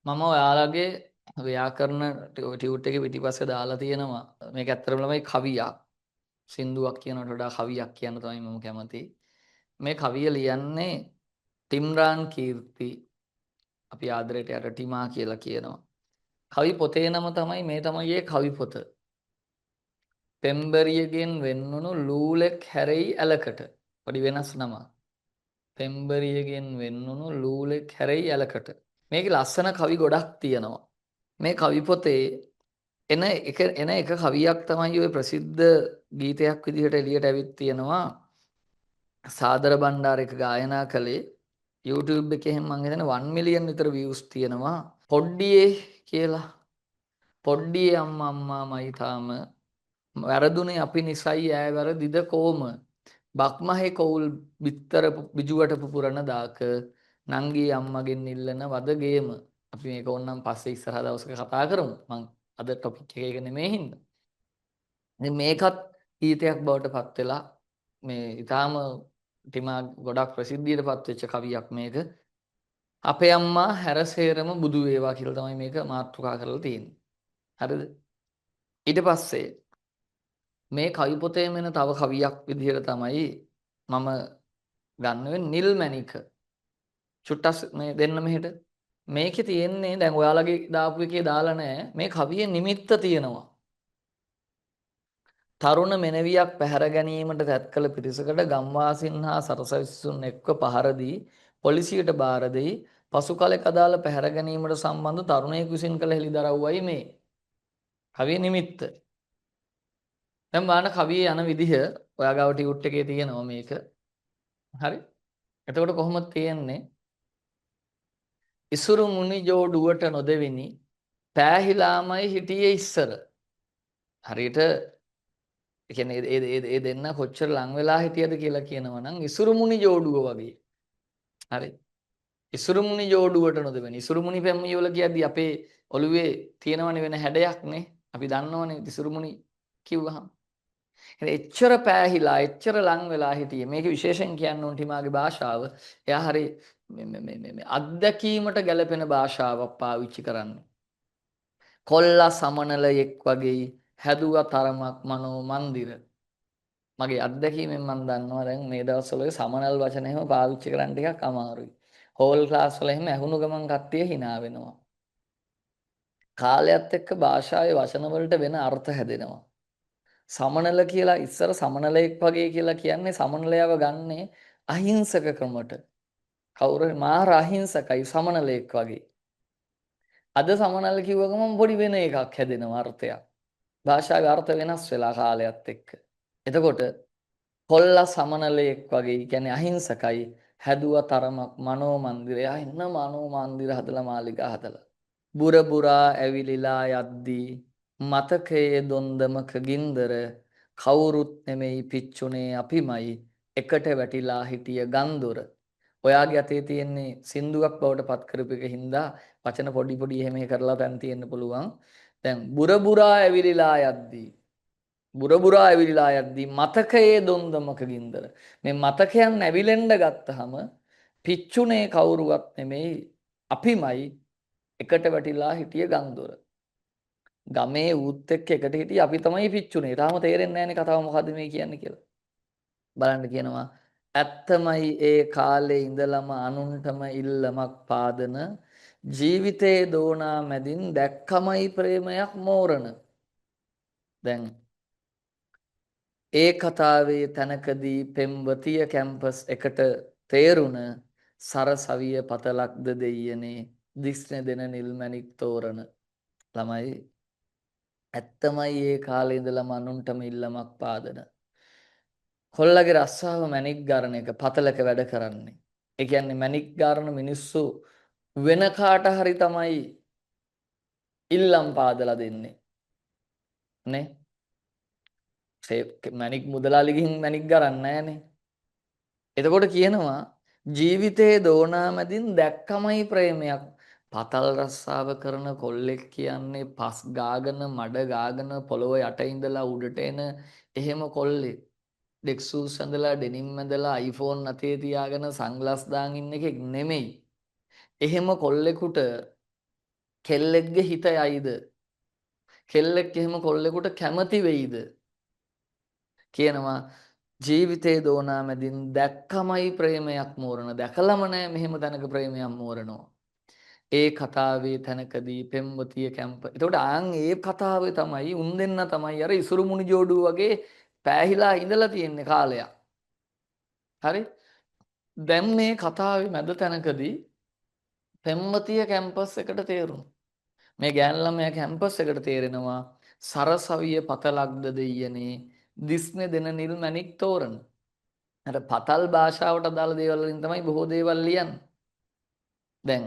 මම ඔයාලගේ ව්‍යාකරණ ටියුට් එකේ පිටිපස්සේ දාලා තියෙනවා. මේක ඇත්තටම ළමයි කවියක්. සින්දුවක් කියනකට වඩා කවියක් කියන්න තමයි මම කැමති. මේ කවිය ලියන්නේ ටිම්රාන් කීර්ති. අපි ආදරයට යට ටිමා කියලා කියනවා. කවි පොතේ නම තමයි මේ තමයි ඒ කවි පොත. පෙම්බරියගෙන් වෙන්වුණු ලූලෙක් හැරෙයි ඇලකට. පොඩි වෙනස් නමක්. පෙම්බරියගෙන් වෙන්වුණු ලූලෙක් හැරෙයි ඇලකට. මේකේ ලස්සන කවි ගොඩක් තියෙනවා. මේ කවි පොතේ එන එක කවියක් තමයි ওই ප්‍රසිද්ධ ගීතයක් විදිහට එළියට ඇවිත් තියෙනවා. සාදර බණ්ඩාර එක ගායනා කළේ YouTube එකේ මම හිතන්නේ 1 මිලියන් විතර views තියෙනවා. පොඩ්ඩියේ කියලා. පොඩ්ඩියේ අම්මා අම්මා මයි තාම වැරදුනේ අපි නිසයි ඈ වැරදිද කොම බක්මහේ කොවුල් බිත්තර බිජුවට පුපුරන දාක නංගී අම්මගෙන් ඉල්ලන වදගේම අපි මේක ඕනනම් පස්සේ ඉස්සරහ දවසක කතා කරමු. මං අද ටොපික් එක එක නෙමෙයි හින්දා. ඉතින් මේකත් ගීතයක් බවට පත් වෙලා මේ ඊටාම ටිමා ගොඩක් ප්‍රසිද්ධියට පත් වෙච්ච කවියක් මේක. අපේ අම්මා හැරසේරම බුදු වේවා කියලා තමයි මේක මාතෘකා කරලා තියෙන්නේ. හරිද? ඊට පස්සේ මේ කවි පොතේම එන තව කවියක් විදිහට තමයි මම ගන්නෙ නිල් මැණික. චුට්ටස් මේ දෙන්න මෙහෙට. මේකේ තියෙන්නේ දැන් ඔයාලගේ දාපු එකේ දාලා නැහැ. මේ කවියේ නිමිත්ත තියෙනවා. තරුණ මෙනවියක් පැහැර ගැනීමට තැත් කළ පිරිසකට ගම්වාසීන් හා සරසවිසුන් එක්ව පහර දී පොලිසියට බාර දෙයි. පසු කලෙක අදාළ පැහැර ගැනීමට සම්බන්ධ තරුණයෙකු විසින් කළ හෙළිදරව්වයි මේ. කවියේ නිමිත්ත. දැන් බලන්න කවියේ යන විදිහ ඔයා ගාව ටියුට් එකේ තියෙනවා මේක. හරි? එතකොට කොහොමද තියෙන්නේ? ඉසුරු මුනි ජෝඩුවට නොදෙවිනි පෑහිලාමයි හිටියේ ඉස්සර. හරියට ඒ කියන්නේ ඒ දෙන්න කොච්චර ලං වෙලා හිටියද කියලා කියනවා නම් ඉසුරු මුනි ජෝඩුව වගේ. හරි. ඉසුරු මුනි ජෝඩුවට නොදෙවිනි. ඉසුරු මුනි පැමිණි වල කියද්දි අපේ ඔළුවේ තියෙනවනේ වෙන හැඩයක් නේ. අපි දන්නවනේ ඉසුරු මුනි කිව්වහම. එච්චර පෑහිලා එච්චර ලං වෙලා හිටියේ. මේක විශේෂයෙන් කියන්න ඕන ටිමාගේ භාෂාව. එයා හරි මේ අත්දැකීමට ගැලපෙන භාෂාවක් පාවිච්චි කරන්නේ. කොල්ලා සමනලයෙක් වගේ හැදුවා තරමක් මනෝ මන්දිර. මගේ අත්දැකීමෙන් මම දන්නවා දැන් මේ දවස්වල සමනල් වචන එහෙම පාවිච්චි කරන්න ටිකක් අමාරුයි. හෝල් ක්ලාස් වල එහෙම ඇහුණු ගමන් කට්ටිය hina වෙනවා. කාලයත් එක්ක භාෂාවේ වචන වලට වෙන අර්ථ හැදෙනවා. සමනල කියලා ඉස්සර සමනලයෙක් වගේ කියලා කියන්නේ සමනලයව ගන්නේ අහිංසක ක්‍රමයට. කවුරු මාර අහිංසකයි සමනලයෙක් වගේ. අද සමනල කිව්ව ගමන් පොඩි වෙන එකක් හැදෙනවා අර්ථයක්. භාෂාවේ අර්ථ වෙනස් වෙලා කාලයත් එක්ක. එතකොට කොල්ලා සමනලයෙක් වගේ කියන්නේ අහිංසකයි හැදුවා තරමක් මනෝ මන්දිරය එන්න මනෝ මන්දිර හදලා මාලිගා හදලා. බුර බුරා ඇවිලිලා යද්දී මතකයේ දොන්දමක ගින්දර කවුරුත් නෙමෙයි පිච්චුනේ අපිමයි එකට වැටිලා හිටිය ගන්දොර. ඔයාගේ අතේ තියෙන්නේ සින්දුවක් බවට පත් කරපු එක හින්දා වචන පොඩි පොඩි එහෙම කරලා තැන් තියෙන්න පුළුවන්. දැන් බුර බුරා ඇවිලිලා යද්දී බුරබුරා ඇවිලිලා යද්දී මතකයේ දොන්දමක ගින්දර. මේ මතකයන් ඇවිලෙන්න ගත්තහම පිච්චුනේ කවුරුවත් නෙමෙයි අපිමයි එකට වැටිලා හිටිය ගන්දොර. ගමේ ඌත් එක්ක එකට හිටිය අපි තමයි පිච්චුනේ. තාම තේරෙන්නේ නැහැනේ කතාව මොකද්ද මේ කියන්නේ කියලා. බලන්න කියනවා ඇත්තමයි ඒ කාලේ ඉඳලම අනුන්ටම ඉල්ලමක් පාදන ජීවිතේ දෝනා මැදින් දැක්කමයි ප්‍රේමයක් මෝරන. දැන් ඒ කතාවේ තැනකදී පෙම්වතිය කැම්පස් එකට තේරුණ සරසවිය පතලක්ද දෙයියනේ දිස්න දෙන නිල්මැණික් තෝරන ළමයි ඇත්තමයි ඒ කාලේ ඉඳලම අනුන්ටම ඉල්ලමක් පාදන කොල්ලගේ රස්සාව මැණික් ගන්න එක පතලක වැඩ කරන්නේ. ඒ කියන්නේ මැණික් ගන්න මිනිස්සු වෙන කාට හරි තමයි ඉල්ලම් පාදලා දෙන්නේ. නේ? මැණික් මුදලාලි ගිහින් මැණික් ගන්න නැහනේ. එතකොට කියනවා ජීවිතයේ දෝනා මැදින් දැක්කමයි ප්‍රේමයක්. පතල් රස්සාව කරන කොල්ලෙක් කියන්නේ පස් ගාගෙන මඩ ගාගෙන පොළොව යට ඉඳලා උඩට එන එහෙම කොල්ලෙක්. ඩෙක්සූස් ඇඳලා ඩෙනිම් ඇඳලා iPhone අතේ තියාගෙන සන්ග්ලාස් දාන් ඉන්න එකෙක් නෙමෙයි. එහෙම කොල්ලෙකුට කෙල්ලෙක්ගේ හිත යයිද? කෙල්ලෙක් එහෙම කොල්ලෙකුට කැමති වෙයිද? කියනවා ජීවිතේ දෝනා මැදින් දැක්කමයි ප්‍රේමයක් මෝරන. දැකලම නෑ මෙහෙම තැනක ප්‍රේමයක් මෝරනවා. ඒ කතාවේ තැනකදී පෙම්වතිය කැම්ප. එතකොට ආන් ඒ කතාවේ තමයි උන් දෙන්න තමයි අර ඉසුරු මුනි ජෝඩුව වගේ පෑහිලා ඉඳලා තියෙන්නේ කාලයක්. හරි? දැන් මේ කතාවේ මැද තැනකදී පෙම්වතිය කැම්පස් එකට තේරුණා. මේ ගෑනු ළමයා කැම්පස් එකට තේරෙනවා සරසවිය පතලක්ද දෙයියනේ දිස්නේ දෙන නිල් මැණික් තෝරන. අර පතල් භාෂාවට අදාළ දේවල් වලින් තමයි බොහෝ දේවල් ලියන්නේ. දැන්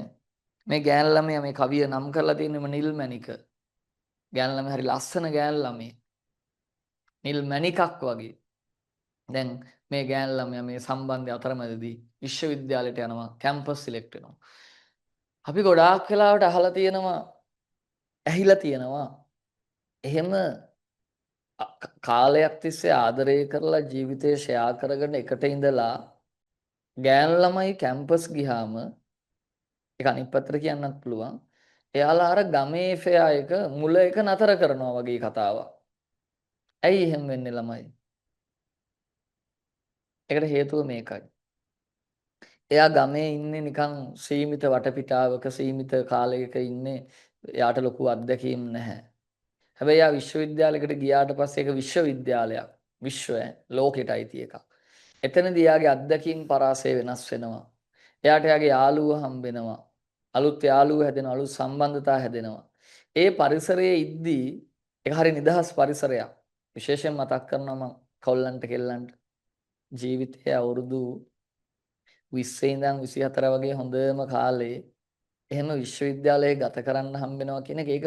මේ ගෑනු ළමයා මේ කවිය නම් කරලා තියෙනම නිල් මැණික. ගෑනු ළමයා හරි ලස්සන ගෑනු ළමයි. නිල් මැණිකක් වගේ. දැන් මේ ගෑනු ළමයා මේ සම්බන්ධය අතරමැදදී විශ්වවිද්‍යාලයට යනවා කැම්පස් සිලෙක්ට් වෙනවා. අපි ගොඩාක් වෙලාවට අහලා තියෙනවා ඇහිලා තියෙනවා. එහෙම කාලයක් තිස්සේ ආදරය කරලා ජීවිතේ ෂෙයා කරගෙන එකට ඉඳලා ගෑනු ළමයි කැම්පස් ගියාම ඒක අනිත් පැත්තට කියන්නත් පුළුවන්. එයාලා අර ගමේ ෆෙයා එක මුල එක නතර කරනවා වගේ කතාවක්. ඇයි එහෙම වෙන්නේ ළමයි? ඒකට හේතුව මේකයි. එයා ගමේ ඉන්නේ නිකන් සීමිත වටපිටාවක සීමිත කාලයක ඉන්නේ. එයාට ලොකු අත්දැකීම් නැහැ. හැබැයි එයා විශ්වවිද්‍යාලයකට ගියාට පස්සේ ඒක විශ්වවිද්‍යාලයක්. විශ්වය ලෝකෙට අයිති එකක්. එතනදී එයාගේ අත්දැකීම් පරාසය වෙනස් වෙනවා. එයාට එයාගේ යාළුවෝ හම්බ වෙනවා. අලුත් යාළුවෝ හැදෙනවා. අලුත් සම්බන්ධතා හැදෙනවා. ඒ පරිසරයේ ඉද්දී ඒක හරි නිදහස් පරිසරයක්. විශේෂයෙන් මතක් කරනවා මම කොල්ලන්ට කෙල්ලන්ට ජීවිතයේ අවුරුදු 20 ඉඳන් 24 වගේ හොඳම කාලේ එහෙම විශ්වවිද්‍යාලයේ ගත කරන්න හම්බ වෙනවා කියන එක ඒක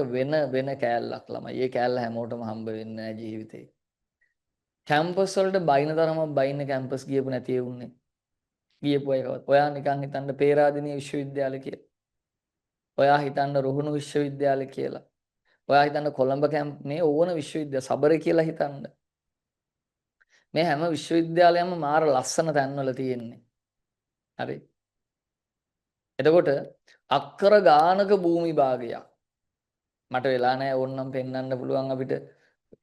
වෙන කෑල්ලක් ළමයි. ඒ කෑල්ල හැමෝටම හම්බ වෙන්නේ නැහැ ජීවිතේ. කැම්පස් වලට බයින තරමක් බයින කැම්පස් ගියපු නැති උන්නේ. ගියපු අයකවත්. ඔයා නිකන් හිතන්න පේරාදෙණිය විශ්වවිද්‍යාලය කියලා. ඔයා හිතන්න රුහුණු විශ්වවිද්‍යාලය කියලා. ඔයා හිතන්න කොළඹ කැම්ප් මේ ඕන විශ්වවිද්‍යාල සබරේ කියලා හිතන්න. මේ හැම විශ්වවිද්‍යාලයක්ම මාර ලස්සන තැන්වල තියෙන්නේ. හරි. එතකොට අක්කර ගානක භූමි භාගයක් මට වෙලා නැහැ ඕනනම් පෙන්වන්න පුළුවන් අපිට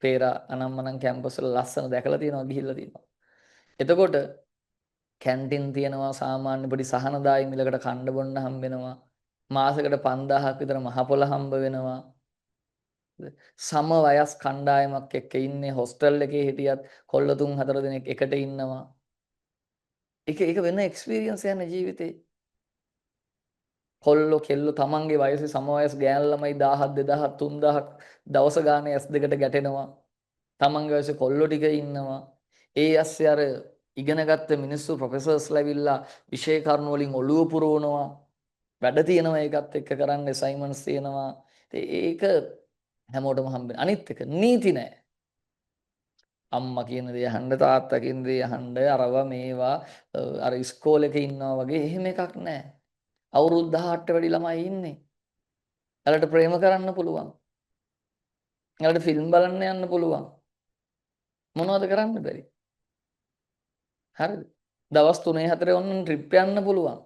පේරා අනම්මනම් කැම්පස් වල ලස්සන දැකලා තියෙනවා ගිහිල්ලා තියෙනවා. එතකොට කැන්ටින් තියෙනවා සාමාන්‍ය පොඩි සහනදායි මිලකට කන්න බොන්න හම්බ වෙනවා. මාසෙකට 5000ක් විතර මහ පොළ හම්බ වෙනවා. සම වයස් කණ්ඩායමක් එක්ක ඉන්නේ හොස්ටල් එකේ හිටියත් කොල්ල 3-4 දෙනෙක් එකට ඉන්නවා. ඒක වෙන එක්ස්පීරියන්ස් යන ජීවිතේ. කොල්ලෝ කෙල්ලෝ තමන්ගේ වයසේ සම වයස් ගෑනු ළමයි 1000 2000 3000ක් දවස ගානේ S2කට ගැටෙනවා. තමන්ගේ වයසේ කොල්ලෝ ටික ඉන්නවා. ඒ ඇස්සේ අර ඉගෙනගත්ත මිනිස්සු ප්‍රොෆෙසර්ස්ලා ඇවිල්ලා විෂය කරුණු වලින් ඔළුව පුරවනවා. වැඩ තියෙනවා ඒකත් එක්ක කරන්න ඇසයින්මන්ට්ස් තියෙනවා. ඒක හැමෝටම හම්බෙන. අනිත් එක නීති නෑ. අම්මා කියන දේ අහන්න තාත්තා කියන දේ අහන්න අරවා මේවා අර ඉස්කෝලේක ඉන්නවා වගේ එහෙම එකක් නෑ. අවුරුදු 18ට වැඩි ළමයි ඉන්නේ. එයාලට ප්‍රේම කරන්න පුළුවන්. එයාලට ෆිල්ම් බලන්න යන්න පුළුවන්. මොනවද කරන්න බැරි? හරිද? දවස් 3-4 ඔන්න ට්‍රිප් යන්න පුළුවන්.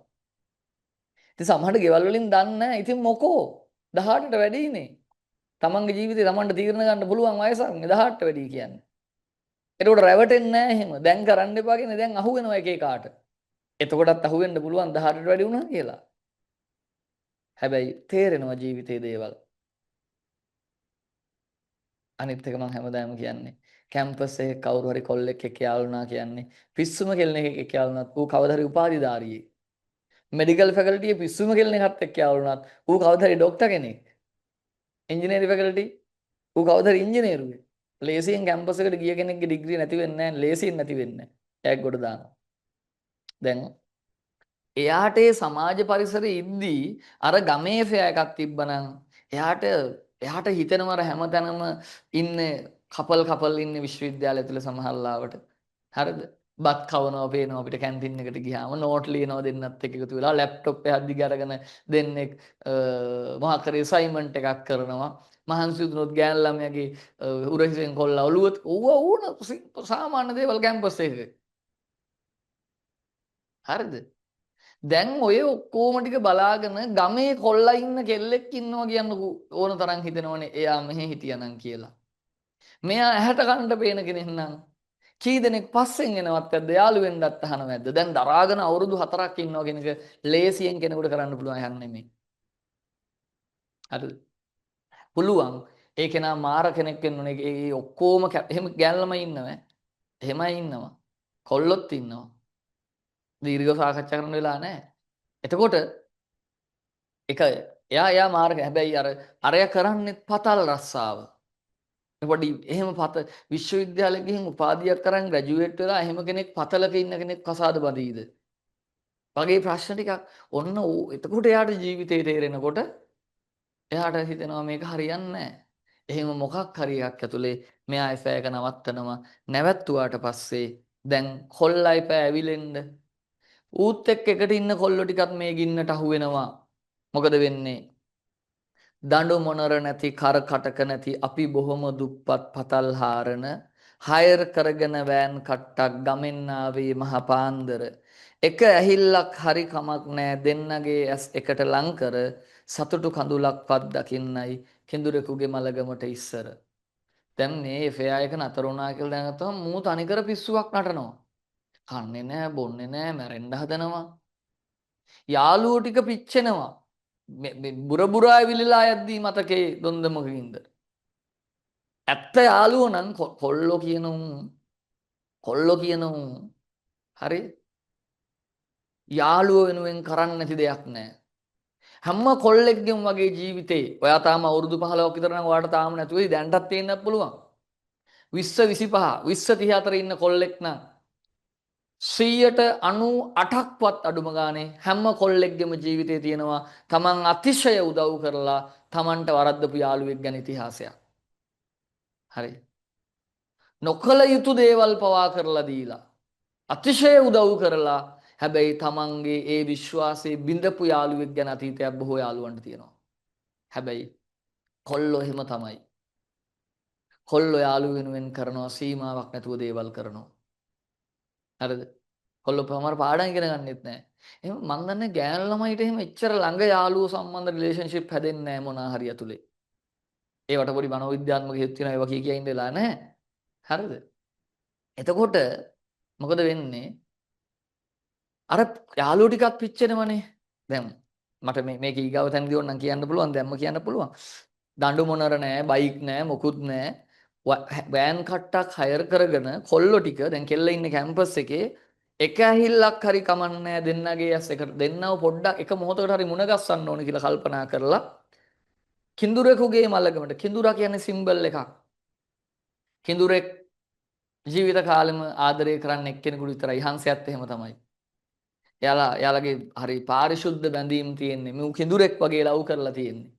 ඉතින් සමහරට ගෙවල් වලින් දන්නේ නැහැ. ඉතින් මොකෝ 18ට වැඩිනේ. තමන්ගේ ජීවිතේ තමන්ට තීරණ ගන්න පුළුවන් වයසක් නේ 18ට වැඩි කියන්නේ. ඒකට රැවටෙන්නේ නැහැ එහෙම. දැන් කරන්න එපා කියන්නේ දැන් අහුවෙනවා එක එකාට. එතකොටත් අහුවෙන්න පුළුවන් 18ට වැඩි වුණා කියලා. හැබැයි තේරෙනවා ජීවිතේ දේවල්. අනිත් එක මම හැමදාම කියන්නේ කැම්පස් එකේ කවුරු හරි කොල්ලෙක් එක්ක යාළුනා කියන්නේ පිස්සුම කෙල්ලෙක් එක්ක යාළුනාත් ඌ කවදා හරි උපාධිධාරියෙක්. මෙඩිකල් ෆැකල්ටියේ පිස්සුම කෙල්ලෙක්වත් එක්ක යාළුනාත් ඌ කවදා හරි ડોක්ටර් කෙනෙක්. ඉංජිනේරිං ෆැකල්ටි ඌ කවදා හරි ඉංජිනේරුවෙක්. ලේසියෙන් කැම්පස් එකට ගිය කෙනෙක්ගේ ඩිග්‍රිය නැති වෙන්නේ නැහැ. ලේසියෙන් නැති වෙන්නේ නැහැ. එයාක් ගොඩ දානවා. දැන් එයාට ඒ සමාජ පරිසරයේ ඉද්දී අර ගමේ ෆෙයා එකක් තිබ්බනම් එයාට හිතෙනවා අර හැමතැනම ඉන්නේ කපල් ඉන්නේ විශ්වවිද්‍යාලය තුල සමහරලාවට. හරිද? බත් කවනවා පේනවා අපිට කැන්ටින් එකට ගියාම නෝට් ලියනවා දෙන්නත් එක්ක එකතු වෙලා ලැප්ටොප් එකක් දිග අරගෙන දෙන්නෙක් මොහා කරේ අසයින්මන්ට් එකක් කරනවා. මහන්සි දුනොත් ගෑන් ළමයාගේ උරහිසෙන් කොල්ලා ඔළුවත් ඌන සාමාන්‍ය දේවල් කැම්පස් එකක. හරිද? දැන් ඔය ඔක්කොම ටික බලාගෙන ගමේ කොල්ලා ඉන්න කෙල්ලෙක් ඉන්නවා කියන්න ඕන තරම් හිතෙනවනේ එයා මෙහෙ හිටියනම් කියලා. මෙයා ඇහැට කනට පේන කෙනෙක් නම් කී දෙනෙක් පස්සෙන් එනවත් ඇද්ද යාළු වෙන්නත් අහනවද? දැන් දරාගෙන අවුරුදු 4ක් ඉන්නවා කියන එක ලේසියෙන් කෙනෙකුට කරන්න පුළුවන් යන්නේ නෙමෙයි. හරිද? පුළුවන්. ඒ කෙනා මාර කෙනෙක් වෙන්න ඕනේ. ඒ ඔක්කොම එහෙම ගෑල්ලම ඉන්නවෑ. එහෙමයි ඉන්නවා. කොල්ලොත් ඉන්නවා. දීර්ඝව සාකච්ඡා කරන්න වෙලා නැහැ. එතකොට එක එයා මාර්ග හැබැයි අරය කරන්නේ පතල් රස්සාව. පොඩි එහෙම පත විශ්වවිද්‍යාලෙක ගිහින් උපාධියක් කරන් ග්‍රැජුවේට් වෙලා එහෙම කෙනෙක් පතලක ඉන්න කෙනෙක් කසාද බඳීද? වගේ ප්‍රශ්න ටිකක් ඔන්න එතකොට එයාට ජීවිතේ තේරෙනකොට එයාට හිතෙනවා මේක හරියන්නේ නැහැ. එහෙම මොකක් හරි එකක් ඇතුලේ මෙයා එපෑක නවත්තනවා. නැවැත්තුවාට පස්සේ දැන් කොල්ලයි පෑ ඇවිලෙන්න ඌත් එක්ක එකට ඉන්න කොල්ලෝ ටිකත් මේ ගින්නට අහු වෙනවා. මොකද වෙන්නේ? දඬු මොනර නැති කර කටක නැති අපි බොහොම දුප්පත් පතල් හාරන හයර් කරගෙන වෑන් කට්ටක් ගමෙන් ආවේ මහ පාන්දර එක ඇහිල්ලක් හරි කමක් නෑ දෙන්නගේ ඇස් එකට ලං කර සතුටු කඳුලක්වත් දකින්නයි කිඳුරෙකුගේ මලගමට ඉස්සර දැන් මේ එෆයා එක නතර වුණා කියලා දැනගත්තම මූ තනිකර පිස්සුවක් නටනවා කන්නේ නෑ බොන්නේ නෑ මැරෙන්න හදනවා යාළුවෝ ටික පිච්චෙනවා බුරබුරා ඇවිලිලා යද්දී මතකේ දොන්දමකින්ද ඇත්ත යාළුවෝ නම් කොල්ලෝ කියන උන් හරි යාළුවෝ වෙනුවෙන් කරන්න නැති දෙයක් නැහැ හැම කොල්ලෙක්ගෙම වගේ ජීවිතේ ඔයා තාම අවුරුදු 15ක් විතර නම් ඔයාට තාම නැතුවයි දැන්ටත් තියෙන්නත් පුළුවන් 20 25 20 34 ඉන්න කොල්ලෙක් නම් 98%ක්වත් අඩුම ගානේ හැම කොල්ලෙක්ගෙම ජීවිතේ තියෙනවා තමන් අතිශය උදව් කරලා තමන්ට වරද්දපු යාළුවෙක් ගැන ඉතිහාසයක්. හරි. නොකල යුතු දේවල් පවා කරලා දීලා අතිශය උදව් කරලා හැබැයි තමන්ගේ ඒ විශ්වාසයේ බිඳපු යාළුවෙක් ගැන අතීතයක් බොහෝ යාළුවන්ට තියෙනවා. හැබැයි කොල්ලෝ එහෙම තමයි. කොල්ලෝ යාළුව වෙනුවෙන් කරනවා සීමාවක් නැතුව දේවල් කරනවා. හරිද? කොල්ලෝ ප්‍රමාණ පාඩම් ඉගෙන ගන්නෙත් නැහැ. එහෙනම් මං දන්නේ ගෑනු ළමයිට එහෙම එච්චර ළඟ යාළුවෝ සම්බන්ධ රිලේෂන්ෂිප් හැදෙන්නේ නැහැ මොනවා හරි ඇතුලේ. ඒවට පොඩි මනෝවිද්‍යාත්මක හේතු තියෙනවා ඒවා කිය ඉන්න වෙලා නැහැ. හරිද? එතකොට මොකද වෙන්නේ? අර යාළුවෝ ටිකක් පිච්චෙනවනේ. දැන් මට මේක ඊගාව තැනදී ඕනනම් කියන්න පුළුවන් දැම්ම කියන්න පුළුවන්. දඬු මොනර නැහැ, බයික් නැහැ, මොකුත් නැහැ. වෑන් කට්ටක් හයර් කරගෙන කොල්ලෝ ටික දැන් කෙල්ල ඉන්නේ කැම්පස් එකේ එක ඇහිල්ලක් හරි කමන්නේ දෙන්නගේ ඇස් එකට දෙන්නව පොඩ්ඩක් එක මොහොතකට හරි මුණ ගස්සන්න ඕන කියලා කල්පනා කරලා කිඳුරෙකුගේ මලගමට කිඳුරා කියන්නේ සිම්බල් එකක්. කිඳුරෙක් ජීවිත කාලෙම ආදරය කරන්න එක්කෙනෙකුට විතරයි. හංසයත් එහෙම තමයි. එයාලගේ හරි පාරිශුද්ධ බැඳීම් තියෙන්නේ. මේ කිඳුරෙක් වගේ ලව් කරලා තියෙන්නේ.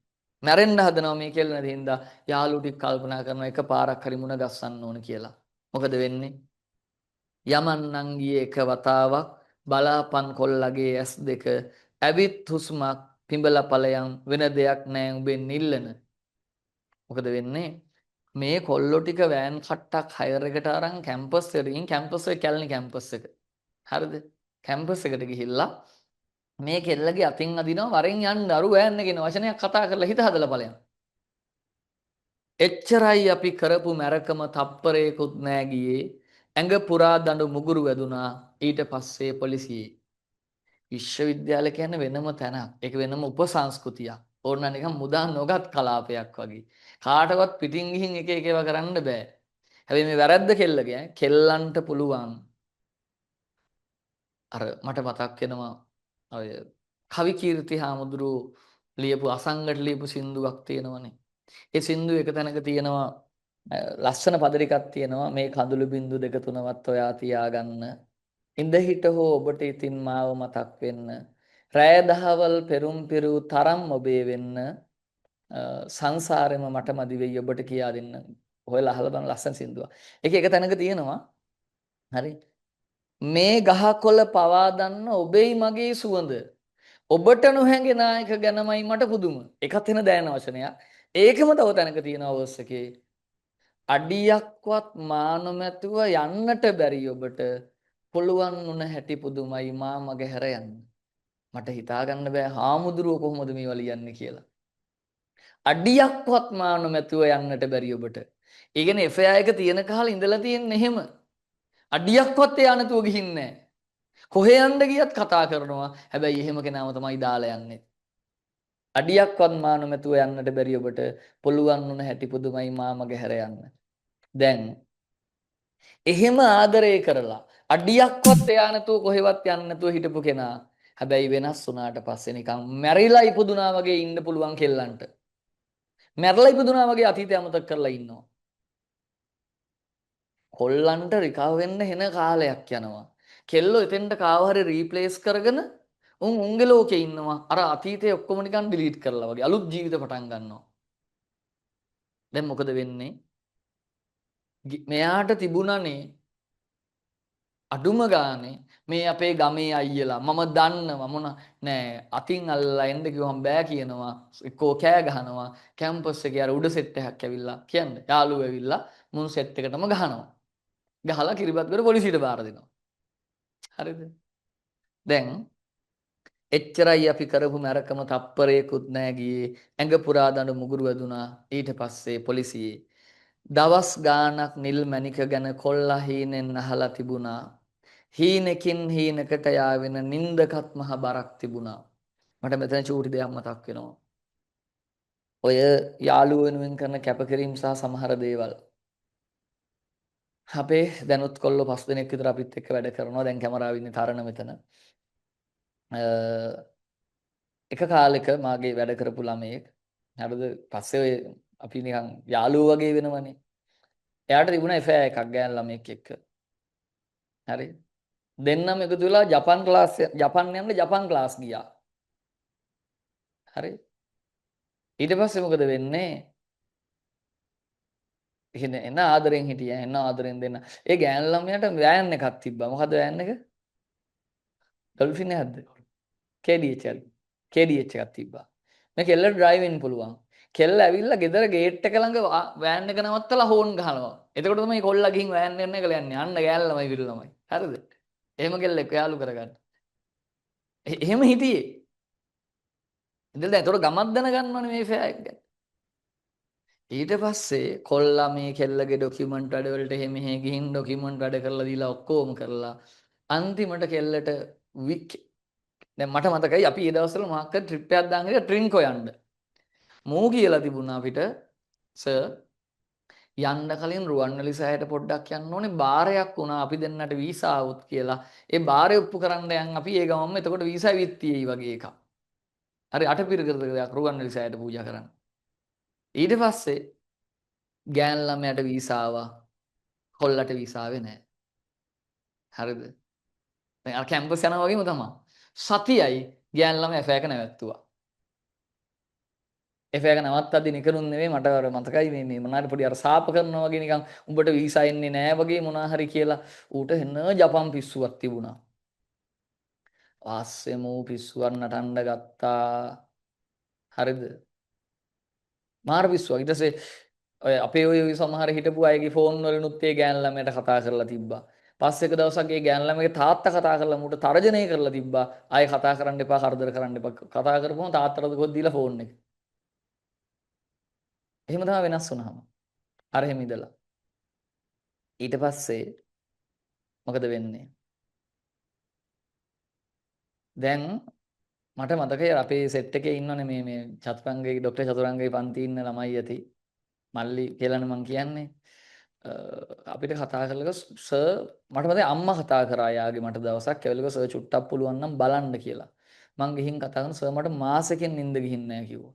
මැරෙන්න හදනවා මේ කියලා නැති හින්දා යාළුවෝ ටික කල්පනා කරනවා එක පාරක් හරි මුණ ගස්සන්න ඕන කියලා. මොකද වෙන්නේ? යමන්නන් ගියේ එක වතාවක් බලාපන් කොල්ලගේ ඇස් දෙක ඇවිත් හුස්මක් පිඹලා ඵලයන් වෙන දෙයක් නෑ උඹෙන් ඉල්ලන. මොකද වෙන්නේ? මේ කොල්ලෝ ටික වෑන් කට්ටක් හයර් එකට අරන් කැම්පස් එකකින් කැම්පස් එක කැලණි කැම්පස් එක. හරිද? කැම්පස් එකට ගිහිල්ලා මේ කෙල්ලගේ අතින් අදිනවා වරෙන් යන්න අරු වෑන් එකේ වචනයක් කතා කරලා හිත හදලා ඵලයන්. එච්චරයි අපි කරපු මැරකම තප්පරයකුත් නෑ ගියේ. ඇඟ පුරා දඬු මුගුරු වැදුනා ඊට පස්සේ පොලිසියේ. විශ්වවිද්‍යාල කියන්නේ වෙනම තැනක්. ඒක වෙනම උපසංස්කෘතියක්. ඕන නිකන් මුදා නොගත් කලාපයක් වගේ. කාටවත් පිටින් ගිහින් එක එක ඒවා කරන්න බෑ. හැබැයි මේ වැරද්ද කෙල්ලගේ කෙල්ලන්ට පුළුවන්. අර මට මතක් වෙනවා ඔය කවි කීර්ති හාමුදුරුවෝ ලියපු අසංගට ලියපු සින්දුවක් තියෙනවනේ. ඒ සින්දුව එක තැනක තියෙනවා ලස්සන පද ටිකක් තියෙනවා මේ කඳුළු බින්දු දෙක තුනවත් ඔයා තියාගන්න. ඉඳ හිට හෝ ඔබට ඉතින් මාව මතක් වෙන්න. රෑ දහවල් පෙරුම් පිරූ තරම් ඔබේ වෙන්න. සංසාරෙම මට මදි වෙයි ඔබට කියා දෙන්න. හොයලා අහලා බලන්න ලස්සන සින්දුවක්. ඒක එක තැනක තියෙනවා. හරි. මේ ගහකොළ පවා දන්න ඔබෙයි මගේ සුවඳ. ඔබට නොහැඟෙන එක ගැනමයි මට පුදුම. එකත් වෙන දැනන වචනයක්. ඒකම තව තැනක තියෙනවා වර්ස් එකේ. අඩියක්වත් මානමැතුව යන්නට බැරි ඔබට පුළුවන් වුණ හැටි පුදුමයි මා මගේ හැර යන්න. මට හිතා ගන්න බෑ හාමුදුරුවෝ කොහොමද මේවා ලියන්නේ කියලා. අඩියක්වත් මානු මැතුව යන්නට බැරි ඔබට. ඒ කියන්නේ FI එක තියෙන කාලේ ඉඳලා තියෙන්නේ එහෙම. අඩියක්වත් එයා නැතුව ගිහින්නේ නැහැ. කොහේ යන්න ගියත් කතා කරනවා. හැබැයි එහෙම කෙනාම තමයි දාලා යන්නේ. අඩියක්වත් මානු මැතුව යන්නට බැරි ඔබට පුළුවන් වුණ හැටි පුදුමයි මාමගේ හැර යන්න. දැන් එහෙම ආදරය කරලා අඩියක්වත් එයා නැතුව කොහෙවත් යන්න නැතුව හිටපු කෙනා හැබැයි වෙනස් වුණාට පස්සේ නිකන් මැරිලා ඉපදුනා වගේ ඉන්න පුළුවන් කෙල්ලන්ට. මැරලා ඉපදුනා වගේ අතීතය අමතක කරලා ඉන්නවා. කොල්ලන්ට රිකවර් වෙන්න හෙන කාලයක් යනවා. කෙල්ලෝ එතෙන්ට කාව හරි රීප්ලේස් කරගෙන උන්ගේ ලෝකේ ඉන්නවා. අර අතීතයේ ඔක්කොම නිකන් ඩිලීට් කරලා වගේ අලුත් ජීවිත පටන් ගන්නවා. දැන් මොකද වෙන්නේ? මෙයාට තිබුණනේ අඩුම ගානේ මේ අපේ ගමේ අයියලා මම දන්නවා මොන නෑ අතින් අල්ලලා එන්න කිව්වම බෑ කියනවා එක්කෝ කෑ ගහනවා කැම්පස් එකේ අර උඩ සෙට් එකක් ඇවිල්ලා කියන්නේ යාළුවෝ ඇවිල්ලා මුන් සෙට් එකටම ගහනවා ගහලා කිරිබත් කර පොලිසියට බාර දෙනවා හරිද දැන් එච්චරයි අපි කරපු මරකම තප්පරයකුත් නෑ ගියේ ඇඟ පුරා දඬු මුගුරු වැදුනා ඊට පස්සේ පොලිසියේ දවස් ගාණක් නිල් මැණික ගැන කොල්ලා හීනෙන් අහලා තිබුණා හීනකින් හීනකට යාවෙන නින්දකත් මහ බරක් තිබුණා. මට මෙතන චූටි දෙයක් මතක් වෙනවා. ඔය යාළුවෝ වෙනුවෙන් කරන කැපකිරීම සහ සමහර දේවල්. අපේ දැනුත් කොල්ලෝ 5 දෙනෙක් විතර අපිත් එක්ක වැඩ කරනවා. දැන් කැමරාව ඉන්නේ තරණ මෙතන. එක කාලෙක මාගේ වැඩ කරපු ළමයෙක් හරිද පස්සේ ඔය අපි නිකන් යාළුවෝ වගේ වෙනවනේ. එයාට තිබුණා FI එකක් ගෑන ළමයෙක් එක්ක. හරි. දෙන්නම එකතු වෙලා ජපන් යන්න ජපන් ක්ලාස් ගියා. හරි. ඊට පස්සේ මොකද වෙන්නේ? එන ආදරෙන් හිටියා එන ආදරෙන් දෙන්න. ඒ ගෑනු ළමයාට වෑන් එකක් තිබ්බා. මොකද වෑන් එක? ඩොල්ෆින් එකක්ද? KDH එකක්. KDH එකක් තිබ්බා. මේ කෙල්ලට ඩ්‍රයිවිං පුළුවන්. කෙල්ල ඇවිල්ලා ගෙදර ගේට් එක ළඟ වෑන් එක නවත්තලා හෝන් ගහනවා. එතකොට තමයි කොල්ලා ගිහින් වෑන් එක යන්නේ. අන්න ගෑනු ළමයි පිළි ළමයි. හරිද? එහෙම කෙල්ලෙක් යාළු කරගන්න. එහෙම හිටියේ. ඉතින් දැන් ඒතකොට ගමක් දැනගන්නවනේ මේ ෆෙයා එක ගැන. ඊට පස්සේ කොල්ලා මේ කෙල්ලගේ ડોකියුමන්ට් වැඩවලට එහෙ මෙහෙ ගිහින් ડોකියුමන්ට් වැඩ කරලා දීලා ඔක්කොම කරලා අන්තිමට කෙල්ලට දැන් මට මතකයි අපි ඒ දවස්වල මොකක් හරි ට්‍රිප් එකක් දාන් ගියා ට්‍රින්කෝ යන්න. මූ කියලා තිබුණා අපිට සර් යන්න කලින් රුවන්වැලි සෑයට පොඩ්ඩක් යන්න ඕනේ බාරයක් වුණා අපි දෙන්නට වීසා આવුත් කියලා. ඒ බාරය ඔප්පු කරන්න යන් අපි ඒ ගමන්ම එතකොට වීසා විත්තියයි වගේ එකක්. හරි අටපිරිකර දෙයක් රුවන්වැලි සෑයට පූජා කරන්න. ඊට පස්සේ ගෑන් ළමයට වීසා ආවා. කොල්ලට වීසා ආවේ නැහැ. හරිද? දැන් අර කැම්පස් යනවා වගේම තමයි. සතියයි ගෑන් ළමයා FI එක නැවැත්තුවා. FI එක නවත්තද්දි නිකනුත් නෙවෙයි මට අර මතකයි මේ මොනාරි පොඩි අර සාප කරනවා වගේ නිකන් උඹට වීසා එන්නේ නැහැ වගේ මොනා හරි කියලා ඌට එන ජපන් පිස්සුවක් තිබුණා. ආස්සේ මූ පිස්සුවක් නටන්න ගත්තා. හරිද? මාර පිස්සුවක්. ඊට පස්සේ ඔය අපේ ඔය සමහර හිටපු අයගේ ෆෝන් වලිනුත් ඒ ගෑන් ළමයට කතා කරලා තිබ්බා. පස්සේ එක දවසක් ඒ ගෑන් ළමගේ තාත්තා කතා කරලා මූට තර්ජනය කරලා තිබ්බා. ආයේ කතා කරන්න එපා, කරදර කරන්න එපා. කතා කරපුවම තාත්තට කොහෙද දීලා ෆෝන් එක. එහෙම තමයි වෙනස් වුනහම. අර එහෙම ඉඳලා. ඊට පස්සේ මොකද වෙන්නේ? දැන් මට මතකයි අපේ සෙට් එකේ ඉන්නෝනේ මේ චතුරංගයේ ડોක්ටර් චතුරංගයේ පන්ති ඉන්න ළමයි ඇති. මල්ලි කියලානේ මං කියන්නේ. අපිට කතා කරලා සර් මට මතකයි අම්මා කතා කරා යාගේ මට දවසක් ඇවිල්ලා සර් චුට්ටක් පුළුවන් නම් බලන්න කියලා. මං ගිහින් කතා කරන සර් මට මාසෙකින් නිින්ද ගිහින් නැහැ කිව්වා.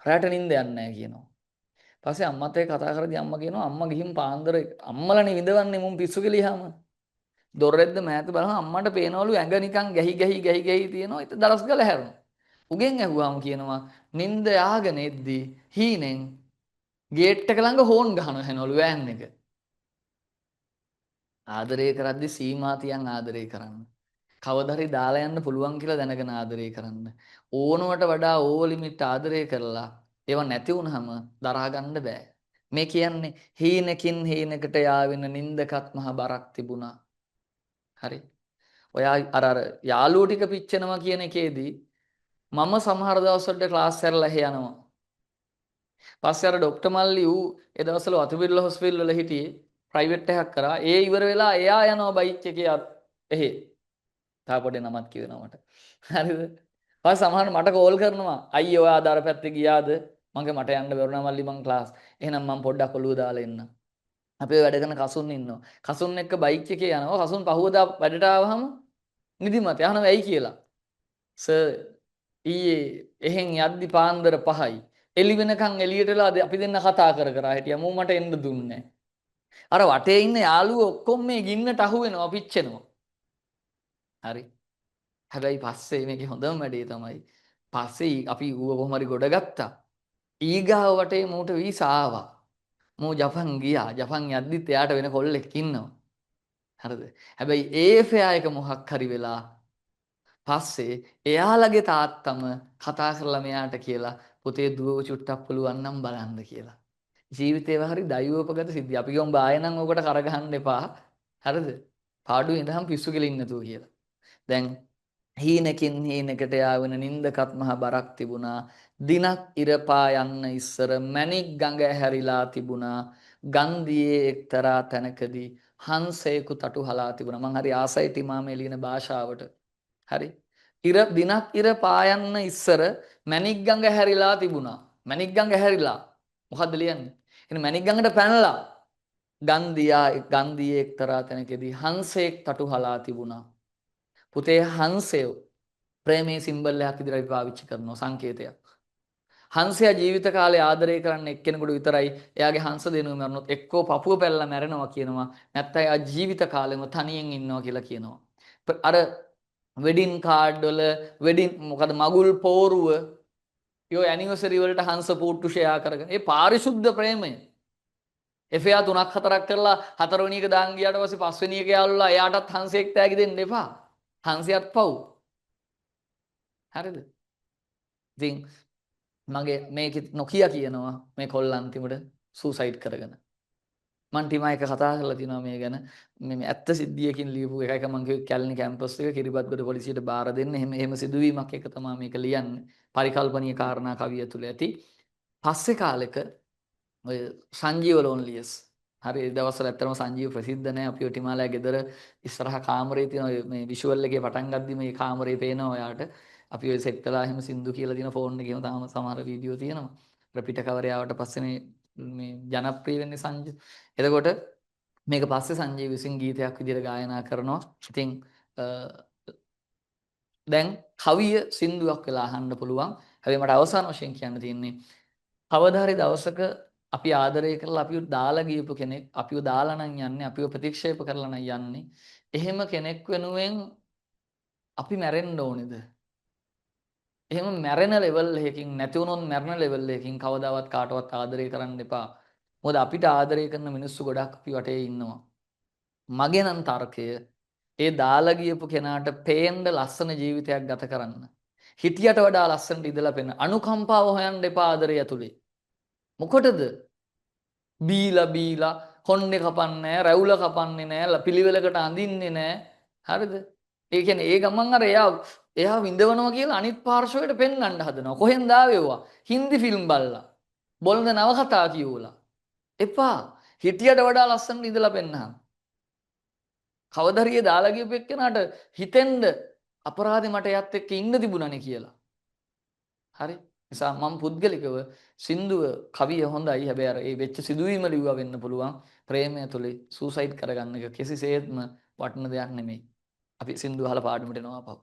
රැට නිින්ද යන්නේ නැහැ කියනවා. පස්සේ අම්මත් එක්ක කතා කරද්දී අම්මා කියනවා අම්මා ගිහින් පාන්දර අම්මලානේ විඳවන්නේ මුන් පිස්සු කෙලියාම. දොරෙද්ද මෑත බලහම අම්මට පේනවලු ඇඟ නිකන් ගැහි තියෙනවා. ඒක දලස් ගාලා හැරෙනවා. උගෙන් ඇහුවාම කියනවා නිින්ද යාගෙන එද්දී හීනෙන් ගේට් එක ළඟ හෝන් ගහනවා හැනවලු වෑන් එක. ආදරය කරද්දි සීමා තියන් ආදරය කරන්න. කවදා හරි දාලා යන්න පුළුවන් කියලා දැනගෙන ආදරය කරන්න. ඕනවට වඩා ඕවර් ලිමිට් ආදරය කරලා ඒව නැති වුනහම දරා ගන්න බෑ. මේ කියන්නේ හීනකින් හීනකට යාවෙන නින්දකත් මහ බරක් තිබුණා. හරි. ඔයා අර යාළුවෝ ටික පිච්චෙනවා කියන එකේදී මම සමහර දවස්වලට ක්ලාස් හැරලා එහෙ යනවා. පස්සේ අර ડોක්ටර් මල්ලි ඌ ඒ දවස්වල වතුවිල්ල හොස්පිටල් වල හිටියේ ප්‍රයිවට් එකක් කරා. ඒ ඉවර වෙලා එයා යනවා බයික් එකේ එහෙ. තාපොඩේ නමත් කියනවා මට. හරිද? පස්සේ සමහර මට කෝල් කරනවා. අයියෝ ඔයා අදාර පැත්තේ ගියාද? මට යන්න බැරුණා මල්ලි මං ක්ලාස්. එහෙනම් මං පොඩ්ඩක් ඔළුව දාලා එන්න. අපේ වැඩ කරන කසුන් ඉන්නවා. කසුන් එක්ක බයික් එකේ යනවා. කසුන් පහුවදා වැඩට ආවහම නිදිමත යනවා ඇයි කියලා. සර් ඊයේ එහෙන් යද්දි පාන්දර 5යි. එළි වෙනකන් එළියටලා අපි දෙන්න කතා කර කර හිටියා. මූ මට එන්න දුන්නේ. අර වටේ ඉන්න යාළුවෝ ඔක්කොම මේ ගින්නට අහු වෙනවා පිච්චෙනවා. හරි. හැබැයි පස්සේ මේකේ හොඳම වැඩේ තමයි පස්සේ අපි ඌව කොහොම හරි ගොඩ ගත්තා. ඊගාව වටේ මූට වීසා ආවා. මූ ජපන් ගියා. ජපන් යද්දිත් එයාට වෙන කොල්ලෙක් ඉන්නවා. හරිද? හැබැයි ඒ ෆෙයා එක මොහක් හරි වෙලා පස්සේ එයාලගේ තාත්තම කතා කරලා මෙයාට කියලා පුතේ දුව චුට්ටක් පුළුවන් නම් බලන්න කියලා. ජීවිතේව හරි දෛවෝපගත සිද්ධිය. අපි ගොම් බාය නම් ඔකට කරගහන්න එපා. හරිද? පාඩුවේ ඉඳන් පිස්සු කෙලින්න නැතුව කියලා. දැන් හීනකින් හීනකට යාවෙන නින්දකත් මහ බරක් තිබුණා. දිනක් ඉරපා යන්න ඉස්සර මණික් ගඟ හැරිලා තිබුණා. ගන්ධියේ එක්තරා තැනකදී හංසයෙකු තටු හලා තිබුණා. මං හරි ආසයි ටිමාමේ ලියන භාෂාවට. හරි. දිනක් ඉර පායන්න ඉස්සර මණික් ගඟ හැරිලා තිබුණා. මණික් ගඟ හැරිලා මොකද්ද ලියන්නේ? එහෙනම් මණික් ගඟට පැනලා ගන්ධියේ එක්තරා තැනකදී හංසයෙක් තටු හලා තිබුණා. පුතේ හංසය ප්‍රේමයේ සිම්බල් එකක් විදිහට පාවිච්චි කරනවා සංකේතයක්. හංසයා ජීවිත කාලේ ආදරය කරන්න එක්කෙනෙකුට විතරයි එයාගේ හංස දෙනුව මරනොත් එක්කෝ පපුව පැල්ලලා මැරෙනවා කියනවා. නැත්නම් එයා ජීවිත කාලෙම තනියෙන් ඉන්නවා කියලා කියනවා. අර වෙඩින් කාඩ් වල මොකද මගුල් පෝරුව යෝ ඇනිවර්සරි වලට හංස පූට්ටු ෂෙයා කරගෙන ඒ පාරිශුද්ධ ප්‍රේමය එෆයා 3ක් 4ක් කරලා 4 වෙනි එක දාන් ගියාට පස්සේ 5 වෙනි එක යාළුලා එයාටත් හංසෙක් තෑගි දෙන්න එපා. හංසයත් පව්. හරිද? ඉතින් මගේ මේක නොකිය කියනවා මේ කොල්ල අන්තිමට සූසයිඩ් කරගෙන. මං ටීමා එක කතා කරලා තිනවා මේ ගැන. මේ ඇත්ත සිද්ධියකින් ලියපු එකක මං කිව්වේ කැලණි කැම්පස් එක කිරිබත්ගොඩ පොලිසියට බාර දෙන්න. එහෙම සිදුවීමක් එක තමයි මේක ලියන්නේ. පරිකල්පනීය කාරණා කවිය තුල ඇති. පස්සේ කාලෙක ඔය සංජීව ලෝන්ලියස් හරි ඒ දවස්වල ඇත්තටම සංජීව ප්‍රසිද්ධ නැහැ. අපි ටිමාලා ගෙදර ඉස්සරහ කාමරේ තියෙන මේ විෂුවල් එකේ පටන් ගද්දි මේ කාමරේ පේනවා ඔයාට. අපි ඔය සෙට් කළා එහෙම සින්දු කියලා තියෙන ෆෝන් එකේම තාම සමහර වීඩියෝ තියෙනවා. ප්‍රපිට කවරේ ආවට පස්සේ මේ ජනප්‍රිය වෙන්නේ සංජීව. එතකොට මේක පස්සේ සංජීව විසින් ගීතයක් විදිහට ගායනා කරනවා. ඉතින් දැන් කවිය සින්දුවක් වෙලා අහන්න පුළුවන්. හැබැයි මට අවසාන වශයෙන් කියන්න තියෙන්නේ කවදා හරි දවසක අපි ආදරය කරලා අපිව දාලා ගියපු කෙනෙක් අපිව දාලා නම් යන්නේ අපිව ප්‍රතික්ෂේප කරලා නම් යන්නේ. එහෙම කෙනෙක් වෙනුවෙන් අපි මැරෙන්න ඕනේද? එහෙම මැරෙන ලෙවල් එකකින් නැති වුණොත් මැරෙන ලෙවල් එකකින් කවදාවත් කාටවත් ආදරය කරන්න එපා. මොකද අපිට ආදරය කරන මිනිස්සු ගොඩක් අපි වටේ ඉන්නවා. මගේ නම් තර්කය ඒ දාලා ගියපු කෙනාට පේන්න ලස්සන ජීවිතයක් ගත කරන්න. හිතියට වඩා ලස්සනට ඉඳලා පෙන්න. අනුකම්පාව හොයන්න එපා ආදරය ඇතුලේ. මොකටද? බීලා කොණ්ඩේ කපන්නේ නැහැ, රැවුල කපන්නේ නැහැ, පිළිවෙලකට අඳින්නේ නැහැ. හරිද? ඒ කියන්නේ ඒ ගමන් අර එයා විඳවනවා කියලා අනිත් පාර්ශවයට පෙන්වන්න හදනවා. කොහෙන්ද ආවෙව්වා? හින්දි ෆිල්ම් බලලා. බොළඳ නවකතා කියවලා. එපා. හිටියට වඩා ලස්සනට ඉඳලා පෙන්නහන්. කවදරියේ දාලා ගියපු එක්කෙනාට හිතෙන්ද අපරාධේ මට එයත් එක්ක ඉන්න තිබුණානේ කියලා. හරි? නිසා මම පුද්ගලිකව සින්දුව කවිය හොඳයි. හැබැයි අර ඒ වෙච්ච සිදුවීම ලිව්වා වෙන්න පුළුවන්. ප්‍රේමය තුලේ සූසයිඩ් කරගන්න එක කිසිසේත්ම වටින දෙයක් නෙමෙයි. අපි සින්දුව අහලා පාඩමට එනවා අපව.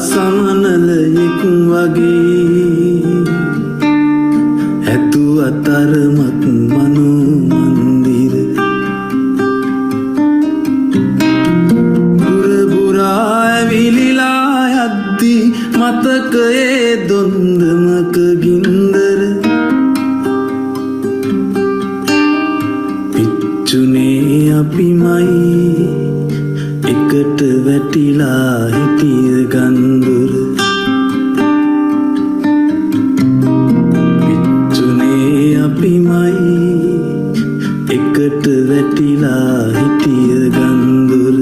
සමනලයෙක් වගේ ඇතු අතරමක මලකයේ දොන්දමක ගින්දර පිච්චුනේ අපිමයි එකට වැටිලා හිටිය ගන්දුර පිච්චුනේ අපිමයි එකට වැටිලා හිටිය ගන්දුර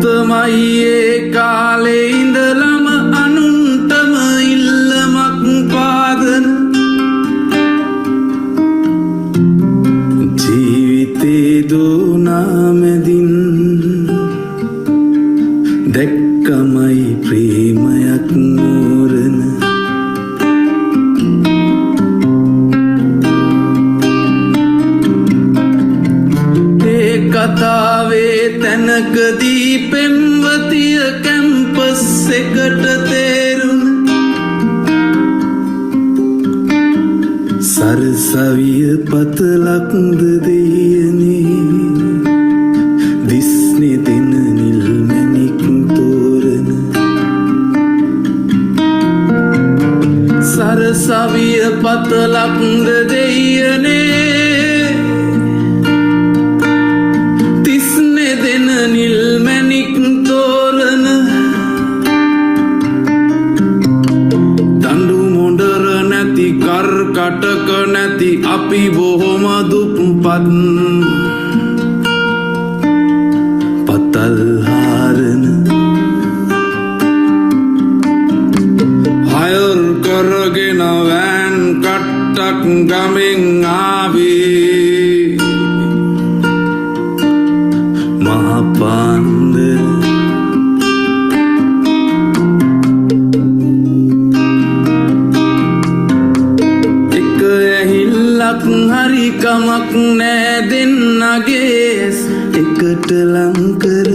ඇත්තමයි ඒ කාලේ ඉඳලම අනුන්ටම ඉල්ලමක් පාදන ජීවිතේ දෝනාමැදින් දැක්කමයි ප්‍රේමයක් මෝරන ඒ කතාවේ තැනකදී පෙම්වතිය කැම්පස් එකට තේරුණ සරසවිය පතලක්ද දෙයනේ දිස්නේ දෙන නිල් මැණික් තෝරන සරසවිය පතලක්ද දෙයනේ දිස්නේ දෙන නිල් මැණික් තෝරන දඬු මොඬර නැති කර් කටක නැති අපි බොහොම දුප්පත් පතල් හාරන හයර් කරගෙන වෑන් කට්ටක් ගමෙන් ආවේ මහපාන්දර හරි කමක් නෑ දෙන්නගේ එකට ලංකර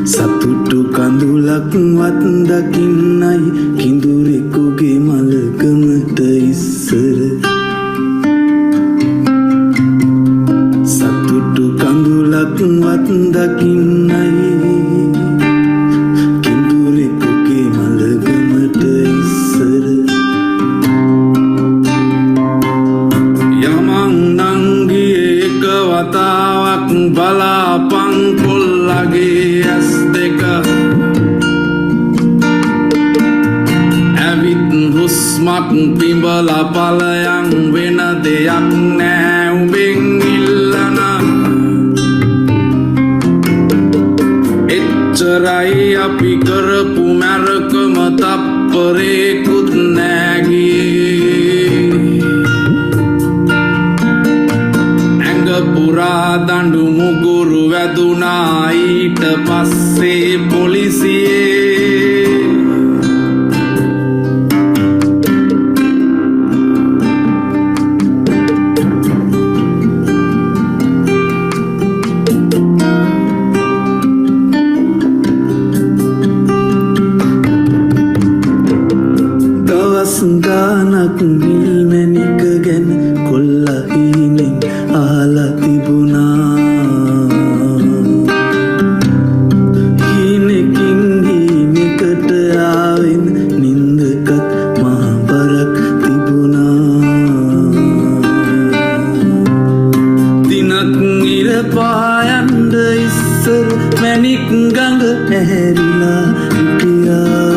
සතුටු කඳුලක් වත් දකින්නයි කිඳුරෙකුගේ මලකමට ඉස්සර සතුටු කඳුලක් වත් දකින්නයි කිඳුරෙකුගේ මලකමට ඉස්සර වතාවක් බලාපන් කොල්ලගේ ඇස් දෙක ඇවිත් හුස්මක් පිඹලා පලයන් වෙන දෙයක් නෑ උඹෙන් ඉල්ලන එච්චරයි අපි කරපු මැරකම තප්පරේකුත් නෑගියේ පුරා දඬු මුගුරු වැදුනා ඊට පස්සේ පොලිසියේ දවස් ගානක් නිල් මැණික ගැන කොල්ලා හීනෙන් අහලා තිබුණා හීනෙකින් හීනෙකට ආවෙන නින්දකත් මහ බරක් තිබුණා දිනක් ඉර පායන්ද ඉස්සර මැණික් ගඟ ඇහැරිලා හිටියා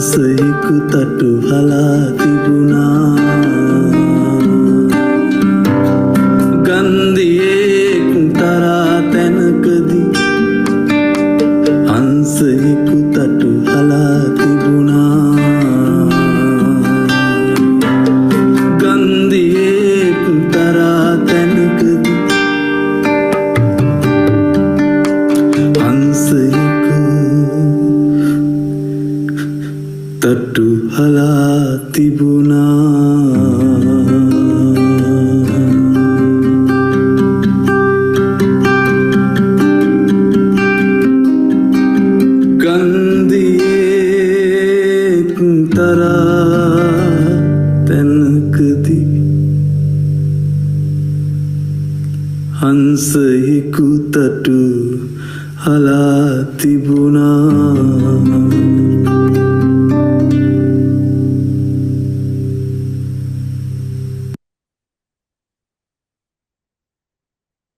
හංසයෙකු තටු හලා තිබුණා ගන්ධියෙක් තරා තැනකදී හංසයෙකු තටු හලා තිබුණා ගන්ධියෙක් තරා තැනකදී හංසයෙකු තට්ටු හලා තිබුණා ගන්ධියෙක් තරා තැනකදී හංසයෙකු තටු හලා තිබුණා